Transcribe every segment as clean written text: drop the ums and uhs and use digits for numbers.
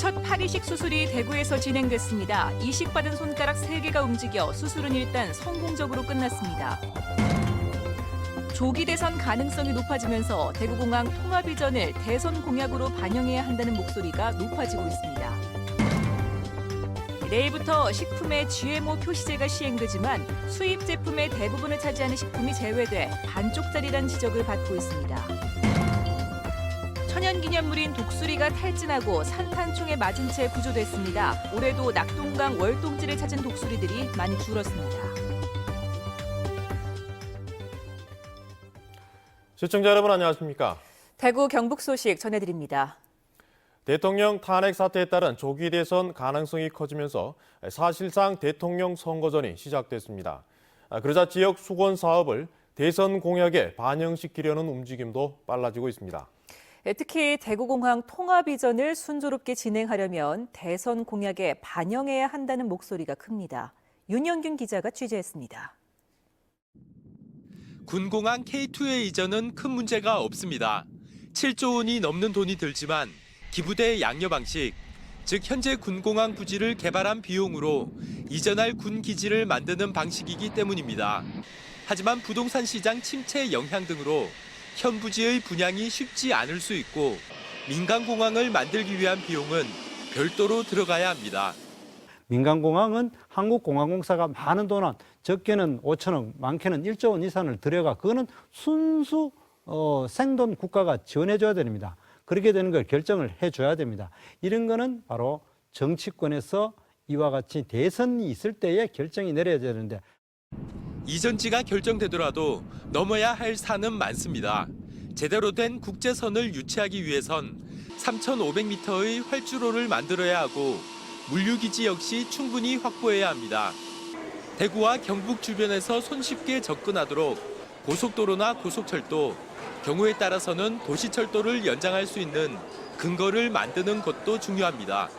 첫 파리식 수술이 대구에서 진행됐습니다. 이식받은 손가락 3개가 움직여 수술은 일단 성공적으로 끝났습니다. 조기 대선 가능성이 높아지면서 대구공항 통합 이전을 대선 공약으로 반영해야 한다는 목소리가 높아지고 있습니다. 내일부터 식품의 GMO 표시제가 시행되지만 수입 제품의 대부분을 차지하는 식품이 제외돼 반쪽짜리란 지적을 받고 있습니다. 천연기념물인 독수리가 탈진하고 산탄총에 맞은 채 구조됐습니다. 올해도 낙동강 월동지를 찾은 독수리들이 많이 줄었습니다. 시청자 여러분 안녕하십니까? 대구 경북 소식 전해드립니다. 대통령 탄핵 사태에 따른 조기 대선 가능성이 커지면서 사실상 대통령 선거전이 시작됐습니다. 그러자 지역 수건 사업을 대선 공약에 반영시키려는 움직임도 빨라지고 있습니다. 특히 대구공항 통합 이전을 순조롭게 진행하려면 대선 공약에 반영해야 한다는 목소리가 큽니다. 윤영균 기자가 취재했습니다. 군공항 K2의 이전은 큰 문제가 없습니다. 7조 원이 넘는 돈이 들지만 기부대 양여 방식, 즉 현재 군공항 부지를 개발한 비용으로 이전할 군 기지를 만드는 방식이기 때문입니다. 하지만 부동산 시장 침체 영향 등으로 현 부지의 분양이 쉽지 않을 수 있고 민간공항을 만들기 위한 비용은 별도로 들어가야 합니다. 민간공항은 한국공항공사가 많은 돈은 적게는 5천억, 많게는 1조 원 이상을 들여가 그거는 순수 생돈 국가가 지원해줘야 됩니다. 그렇게 되는 걸 결정을 해줘야 됩니다. 이런 거는 바로 정치권에서 이와 같이 대선이 있을 때에 결정이 내려야 되는데 이전지가 결정되더라도 넘어야 할 산은 많습니다. 제대로 된 국제선을 유치하기 위해선 3,500m의 활주로를 만들어야 하고 물류기지 역시 충분히 확보해야 합니다. 대구와 경북 주변에서 손쉽게 접근하도록 고속도로나 고속철도, 경우에 따라서는 도시철도를 연장할 수 있는 근거를 만드는 것도 중요합니다.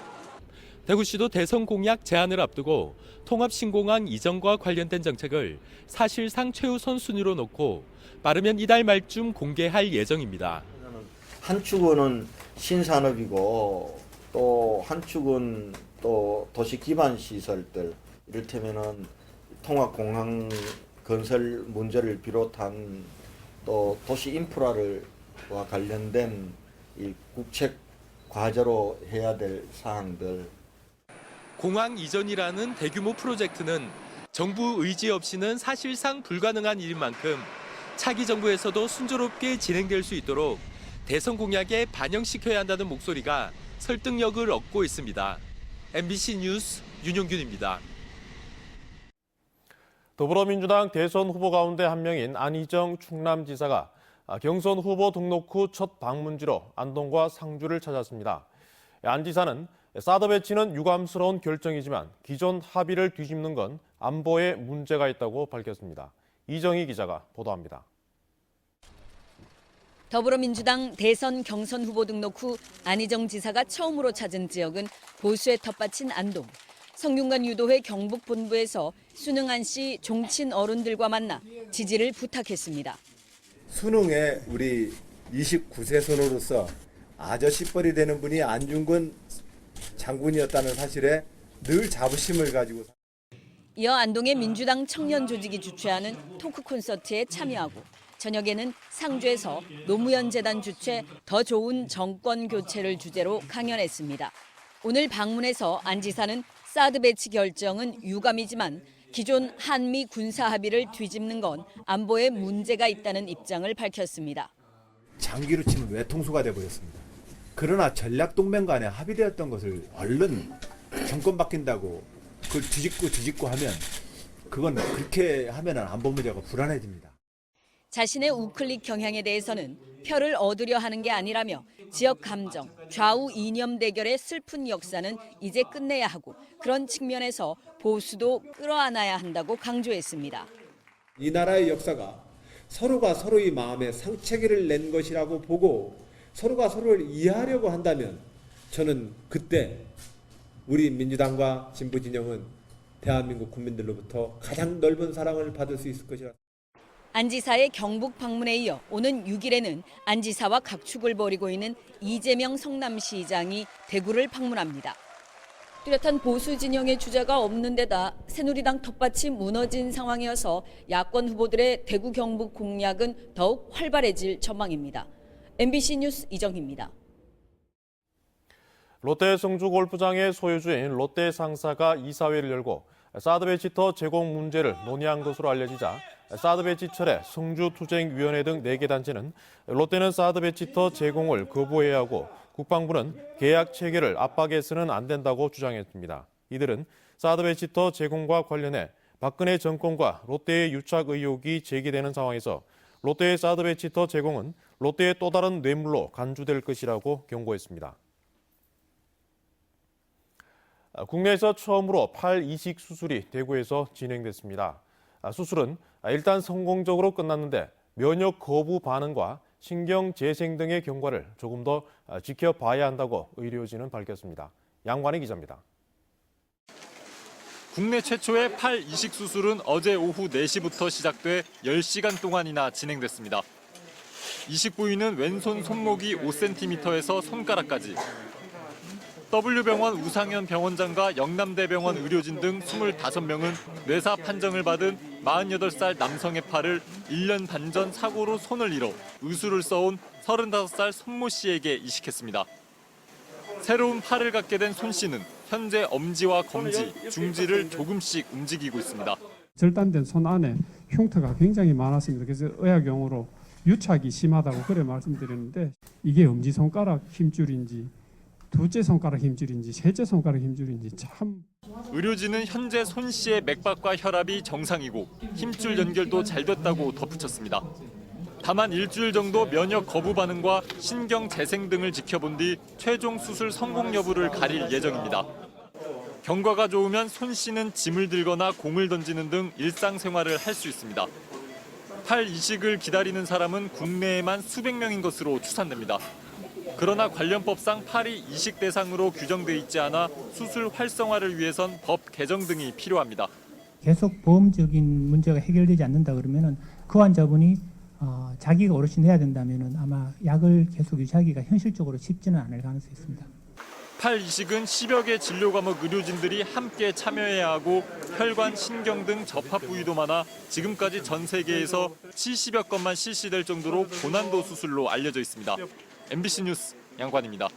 대구시도 대선 공약 제안을 앞두고 통합신공항 이전과 관련된 정책을 사실상 최우선 순위로 놓고 빠르면 이달 말쯤 공개할 예정입니다. 한 축은 신산업이고 또 한 축은 또 도시 기반 시설들, 이를테면은 통합공항 건설 문제를 비롯한 또 도시 인프라와 관련된 이 국책 과제로 해야 될 사항들. 공항 이전이라는 대규모 프로젝트는 정부 의지 없이는 사실상 불가능한 일인 만큼 차기 정부에서도 순조롭게 진행될 수 있도록 대선 공약에 반영시켜야 한다는 목소리가 설득력을 얻고 있습니다. MBC 뉴스 윤용균입니다. 더불어민주당 대선 후보 가운데 한 명인 안희정 충남지사가 경선 후보 등록 후 첫 방문지로 안동과 상주를 찾았습니다. 안 지사는 사드 배치는 유감스러운 결정이지만 기존 합의를 뒤집는 건 안보에 문제가 있다고 밝혔습니다. 이정희 기자가 보도합니다. 더불어민주당 대선 경선 후보 등록 후 안희정 지사가 처음으로 찾은 지역은 보수의 텃밭인 안동. 성균관 유도회 경북본부에서 순응한 씨 종친 어른들과 만나 지지를 부탁했습니다. 수능에 우리 29세 선호로서 아저씨뻘이 되는 분이 안중근 장군이었다는 사실에 늘 자부심을 가지고. 이어 안동의 민주당 청년 조직이 주최하는 토크 콘서트에 참여하고 저녁에는 상주에서 노무현 재단 주최 더 좋은 정권 교체를 주제로 강연했습니다. 오늘 방문에서 안 지사는 사드 배치 결정은 유감이지만 기존 한미 군사 합의를 뒤집는 건 안보에 문제가 있다는 입장을 밝혔습니다. 장기로 치면 외통수가 돼버렸습니다. 그러나 전략동맹 간에 합의되었던 것을 얼른 정권 바뀐다고 그걸 뒤집고 하면 그건 그렇게 하면 안보 문제가 불안해집니다. 자신의 우클릭 경향에 대해서는 표를 얻으려 하는 게 아니라며 지역 감정, 좌우 이념 대결의 슬픈 역사는 이제 끝내야 하고 그런 측면에서 보수도 끌어안아야 한다고 강조했습니다. 이 나라의 역사가 서로가 서로의 마음에 상처기를 낸 것이라고 보고 서로가 서로를 이해하려고 한다면 저는 그때 우리 민주당과 진보 진영은 대한민국 국민들로부터 가장 넓은 사랑을 받을 수 있을 것이라. 안 지사의 경북 방문에 이어 오는 6일에는 안 지사와 각축을 벌이고 있는 이재명 성남시장이 대구를 방문합니다. 뚜렷한 보수 진영의 주자가 없는 데다 새누리당 텃밭이 무너진 상황이어서 야권 후보들의 대구 경북 공략은 더욱 활발해질 전망입니다. MBC 뉴스 이정희입니다. 롯데 성주 골프장의 소유주인 롯데 상사가 이사회를 열고 사드 배치터 제공 문제를 논의한 것으로 알려지자 사드 배치철의 성주투쟁위원회 등 4개 단체는 롯데는 사드 배치터 제공을 거부해야 하고 국방부는 계약 체계를 압박해서는 안 된다고 주장했습니다. 이들은 사드 배치터 제공과 관련해 박근혜 정권과 롯데의 유착 의혹이 제기되는 상황에서 롯데의 사드 배치터 제공은 롯데의 또 다른 뇌물로 간주될 것이라고 경고했습니다. 국내에서 처음으로 팔 이식 수술이 대구에서 진행됐습니다. 수술은 일단 성공적으로 끝났는데 면역 거부 반응과 신경 재생 등의 경과를 조금 더 지켜봐야 한다고 의료진은 밝혔습니다. 양관희 기자입니다. 국내 최초의 팔 이식 수술은 어제 오후 4시부터 시작돼 10시간 동안이나 진행됐습니다. 이식 부위는 왼손 손목이 5cm에서 손가락까지. W병원 우상현 병원장과 영남대병원 의료진 등 25명은 뇌사 판정을 받은 48살 남성의 팔을 1년 반 전 사고로 손을 잃어 의수를 써온 35살 손모 씨에게 이식했습니다. 새로운 팔을 갖게 된 손 씨는 현재 엄지와 검지, 중지를 조금씩 움직이고 있습니다. 절단된 손 안에 흉터가 굉장히 많았습니다. 그래서 의학용어로 유착이 심하다고 그래 말씀드렸는데 이게 엄지손가락 힘줄인지 둘째 손가락 힘줄인지 셋째 손가락 힘줄인지 참. 의료진은 현재 손 씨의 맥박과 혈압이 정상이고 힘줄 연결도 잘 됐다고 덧붙였습니다. 다만 일주일 정도 면역 거부 반응과 신경 재생 등을 지켜본 뒤 최종 수술 성공 여부를 가릴 예정입니다. 경과가 좋으면 손 씨는 짐을 들거나 공을 던지는 등 일상생활을 할 수 있습니다. 팔 이식을 기다리는 사람은 국내에만 수백 명인 것으로 추산됩니다. 그러나 관련법상 팔이 이식 대상으로 규정돼 있지 않아 수술 활성화를 위해선 법 개정 등이 필요합니다. 계속 보험적인 문제가 해결되지 않는다 그러면은 그 환자분이 자기가 어르신 해야 된다면은 아마 약을 계속 유지하기가 현실적으로 쉽지는 않을 가능성이 있습니다. 팔 이식은 10여 개 진료 과목 의료진들이 함께 참여해야 하고 혈관, 신경 등 접합 부위도 많아 지금까지 전 세계에서 70여 건만 실시될 정도로 고난도 수술로 알려져 있습니다. MBC 뉴스 양관입니다.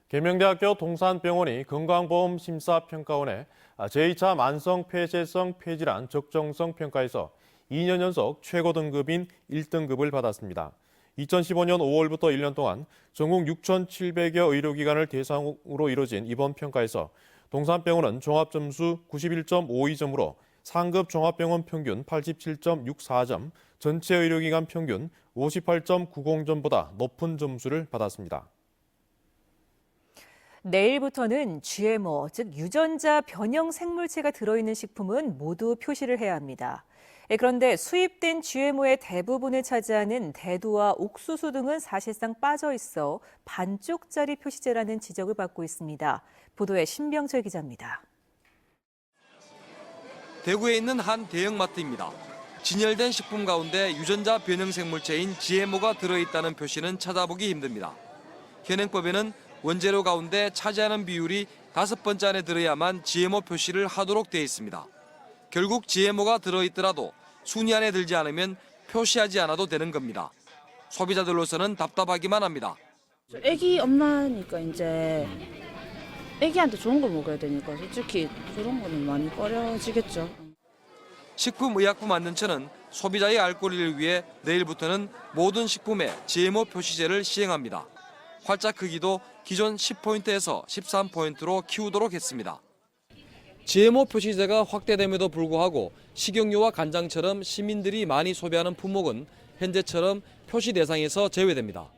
계명대학교 동산병원이 건강보험심사평가원에 제2차 만성폐쇄성 폐질환 적정성 평가에서 2년 연속 최고 등급인 1등급을 받았습니다. 2015년 5월부터 1년 동안 전국 6,700여 의료기관을 대상으로 이뤄진 이번 평가에서 동산병원은 종합점수 91.52점으로 상급 종합병원 평균 87.64점, 전체 의료기관 평균 58.90점보다 높은 점수를 받았습니다. 내일부터는 GMO, 즉 유전자 변형 생물체가 들어있는 식품은 모두 표시를 해야 합니다. 그런데 수입된 GMO의 대부분을 차지하는 대두와 옥수수 등은 사실상 빠져 있어 반쪽짜리 표시제라는 지적을 받고 있습니다. 보도에 신병철 기자입니다. 대구에 있는 한 대형마트입니다. 진열된 식품 가운데 유전자 변형 생물체인 GMO가 들어있다는 표시는 찾아보기 힘듭니다. 현행법에는 원재료 가운데 차지하는 비율이 5번째 안에 들어야만 GMO 표시를 하도록 되어 있습니다. 결국 GMO가 들어있더라도 순위 안에 들지 않으면 표시하지 않아도 되는 겁니다. 소비자들로서는 답답하기만 합니다. 애기 엄마니까 이제 애기한테 좋은 걸 먹어야 되니까 솔직히 그런 거는 많이 꺼려지겠죠. 식품의약품안전처는 소비자의 알 권리를 위해 내일부터는 모든 식품에 GMO 표시제를 시행합니다. 활자 크기도 기존 10포인트에서 13포인트로 키우도록 했습니다. GMO 표시제가 확대됨에도 불구하고 식용유와 간장처럼 시민들이 많이 소비하는 품목은 현재처럼 표시 대상에서 제외됩니다.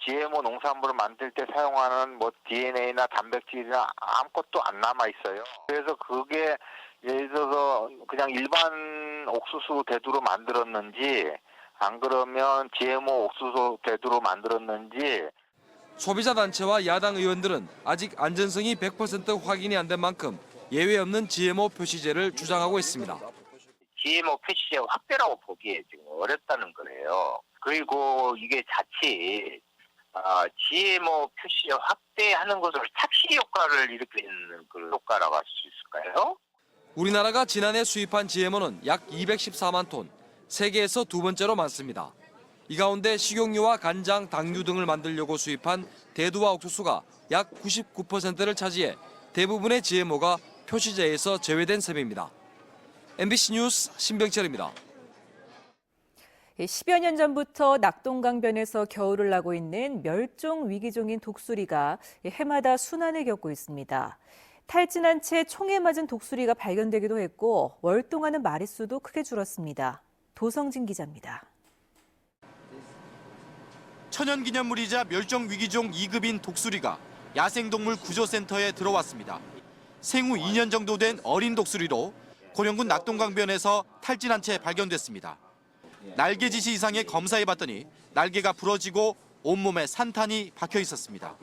GMO 농산물을 만들 때 사용하는 DNA나 단백질이나 아무것도 안 남아 있어요. 그래서 그게 예를 들어서 그냥 일반 옥수수 대두로 만들었는지 안 그러면 GMO 옥수수 대두로 만들었는지. 소비자 단체와 야당 의원들은 아직 안전성이 100% 확인이 안 된 만큼 예외 없는 GMO 표시제를 주장하고 있습니다. GMO 표시제 확대라고 보기에 지금 어렵다는 거예요. 그리고 이게 자칫 GMO 표시제 확대하는 것으로 착시 효과를 일으키는 그 효과라고 할 수 있을까요? 우리나라가 지난해 수입한 GMO는 약 214만 톤, 세계에서 두 번째로 많습니다. 이 가운데 식용유와 간장, 당류 등을 만들려고 수입한 대두와 옥수수가 약 99%를 차지해 대부분의 GMO가 표시제에서 제외된 셈입니다. MBC 뉴스 신병철입니다. 10여 년 전부터 낙동강변에서 겨울을 나고 있는 멸종 위기종인 독수리가 해마다 순환을 겪고 있습니다. 탈진한 채 총에 맞은 독수리가 발견되기도 했고 월동하는 마리수도 크게 줄었습니다. 도성진 기자입니다. 천연기념물이자 멸종위기종 2급인 독수리가 야생동물 구조센터에 들어왔습니다. 생후 2년 정도 된 어린 독수리로 고령군 낙동강변에서 탈진한 채 발견됐습니다. 날개짓이 이상의 검사해봤더니 날개가 부러지고 온몸에 산탄이 박혀 있었습니다.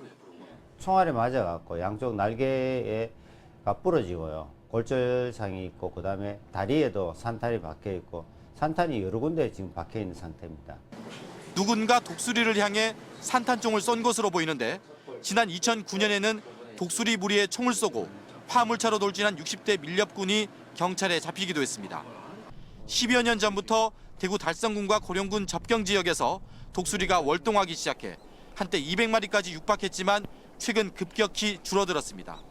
총알에 맞아갖고 양쪽 날개가 부러지고요. 골절상이 있고 그다음에 다리에도 산탄이 박혀 있고 산탄이 여러 군데 지금 박혀 있는 상태입니다. 누군가 독수리를 향해 산탄총을 쏜 것으로 보이는데 지난 2009년에는 독수리 무리에 총을 쏘고 화물차로 돌진한 60대 밀렵군이 경찰에 잡히기도 했습니다. 10여 년 전부터 대구 달성군과 고령군 접경 지역에서 독수리가 월동하기 시작해 한때 200마리까지 육박했지만 최근 급격히 줄어들었습니다.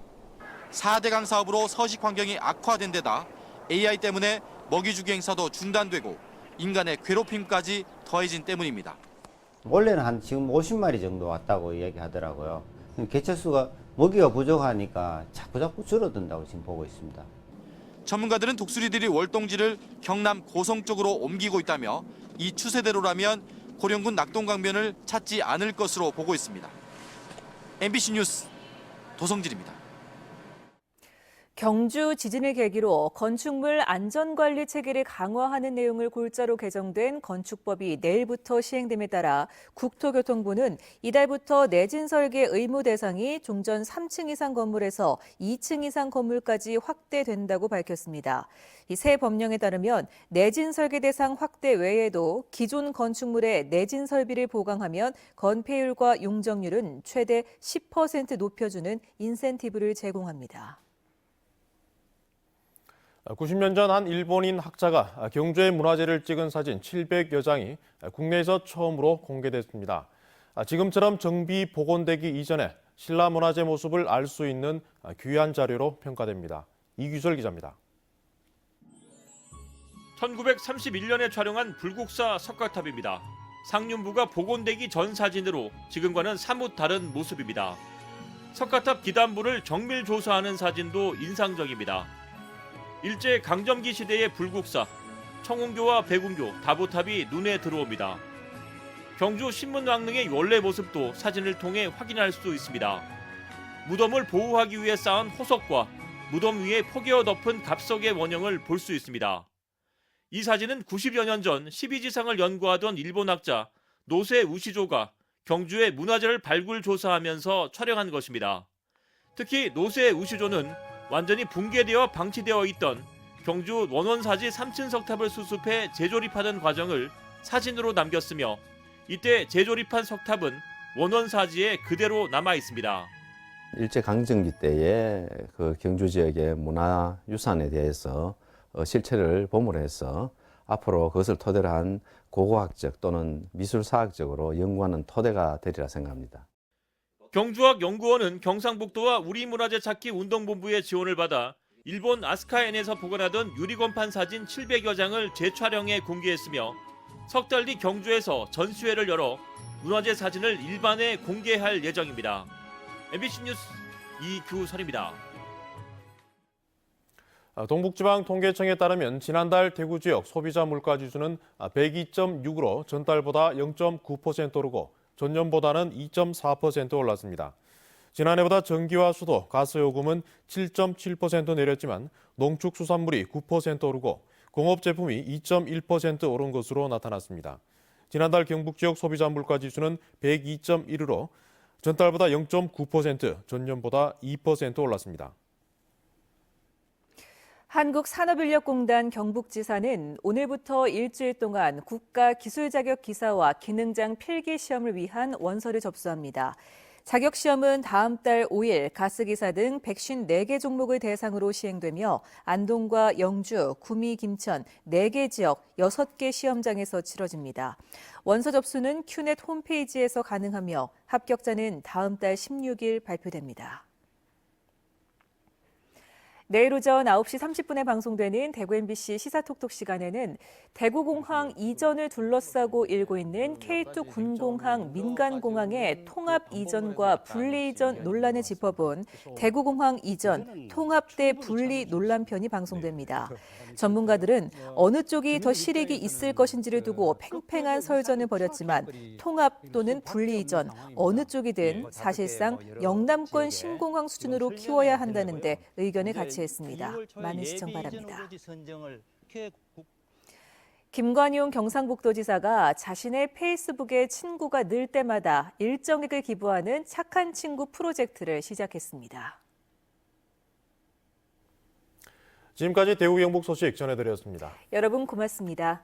4대강 사업으로 서식 환경이 악화된 데다 AI 때문에 먹이주기 행사도 중단되고 인간의 괴롭힘까지 더해진 때문입니다. 원래는 지금 50마리 정도 왔다고 이야기하더라고요. 개체수가 먹이가 부족하니까 자꾸 줄어든다고 지금 보고 있습니다. 전문가들은 독수리들이 월동지를 경남 고성 쪽으로 옮기고 있다며 이 추세대로라면 고령군 낙동강변을 찾지 않을 것으로 보고 있습니다. MBC 뉴스 도성진입니다. 경주 지진을 계기로 건축물 안전관리 체계를 강화하는 내용을 골자로 개정된 건축법이 내일부터 시행됨에 따라 국토교통부는 이달부터 내진 설계 의무 대상이 종전 3층 이상 건물에서 2층 이상 건물까지 확대된다고 밝혔습니다. 이 새 법령에 따르면 내진 설계 대상 확대 외에도 기존 건축물의 내진 설비를 보강하면 건폐율과 용적률은 최대 10% 높여주는 인센티브를 제공합니다. 90년 전 한 일본인 학자가 경주의 문화재를 찍은 사진 700여 장이 국내에서 처음으로 공개됐습니다. 지금처럼 정비 복원되기 이전에 신라 문화재 모습을 알 수 있는 귀한 자료로 평가됩니다. 이규설 기자입니다. 1931년에 촬영한 불국사 석가탑입니다. 상륜부가 복원되기 전 사진으로 지금과는 사뭇 다른 모습입니다. 석가탑 기단부를 정밀 조사하는 사진도 인상적입니다. 일제 강점기 시대의 불국사, 청운교와 백운교, 다보탑이 눈에 들어옵니다. 경주 신문왕릉의 원래 모습도 사진을 통해 확인할 수 있습니다. 무덤을 보호하기 위해 쌓은 호석과 무덤 위에 포개어 덮은 갑석의 원형을 볼 수 있습니다. 이 사진은 90여 년 전 12지상을 연구하던 일본 학자 노세 우시조가 경주의 문화재를 발굴 조사하면서 촬영한 것입니다. 특히 노세 우시조는 완전히 붕괴되어 방치되어 있던 경주 원원사지 3층 석탑을 수습해 재조립하는 과정을 사진으로 남겼으며 이때 재조립한 석탑은 원원사지에 그대로 남아 있습니다. 일제 강점기 때의 그 경주 지역의 문화유산에 대해서 실체를 보물해서 앞으로 그것을 토대로 한 고고학적 또는 미술사학적으로 연구하는 토대가 되리라 생각합니다. 경주학연구원은 경상북도와 우리문화재 찾기 운동본부의 지원을 받아 일본 아스카엔에서 보관하던 유리건판 사진 700여 장을 재촬영해 공개했으며 석 달 뒤 경주에서 전시회를 열어 문화재 사진을 일반에 공개할 예정입니다. MBC 뉴스 이규설입니다. 동북지방통계청에 따르면 지난달 대구 지역 소비자 물가지수는 102.6으로 전달보다 0.9% 오르고 전년보다는 2.4% 올랐습니다. 지난해보다 전기와 수도, 가스요금은 7.7% 내렸지만 농축수산물이 9% 오르고 공업제품이 2.1% 오른 것으로 나타났습니다. 지난달 경북 지역 소비자 물가지수는 102.1으로 전달보다 0.9%, 전년보다 2% 올랐습니다. 한국산업인력공단 경북지사는 오늘부터 일주일 동안 국가기술자격기사와 기능장 필기시험을 위한 원서를 접수합니다. 자격시험은 다음 달 5일 가스기사 등 154개 종목을 대상으로 시행되며 안동과 영주, 구미, 김천 4개 지역 6개 시험장에서 치러집니다. 원서 접수는 큐넷 홈페이지에서 가능하며 합격자는 다음 달 16일 발표됩니다. 내일 오전 9시 30분에 방송되는 대구 MBC 시사톡톡 시간에는 대구공항 이전을 둘러싸고 일고 있는 K2 군공항 민간공항의 통합 이전과 분리 이전 논란을 짚어본 대구공항 이전 통합 대 분리 논란편이 방송됩니다. 전문가들은 어느 쪽이 더 실익이 있을 것인지를 두고 팽팽한 설전을 벌였지만 통합 또는 분리 이전 어느 쪽이든 사실상 영남권 신공항 수준으로 키워야 한다는데 의견을 같이 했습니다. 많은 시청 바랍니다. 김관용 경상북도지사가 자신의 페이스북에 친구가 늘 때마다 일정액을 기부하는 착한 친구 프로젝트를 시작했습니다. 지금까지 대구 경북 소식 전해드렸습니다. 여러분 고맙습니다.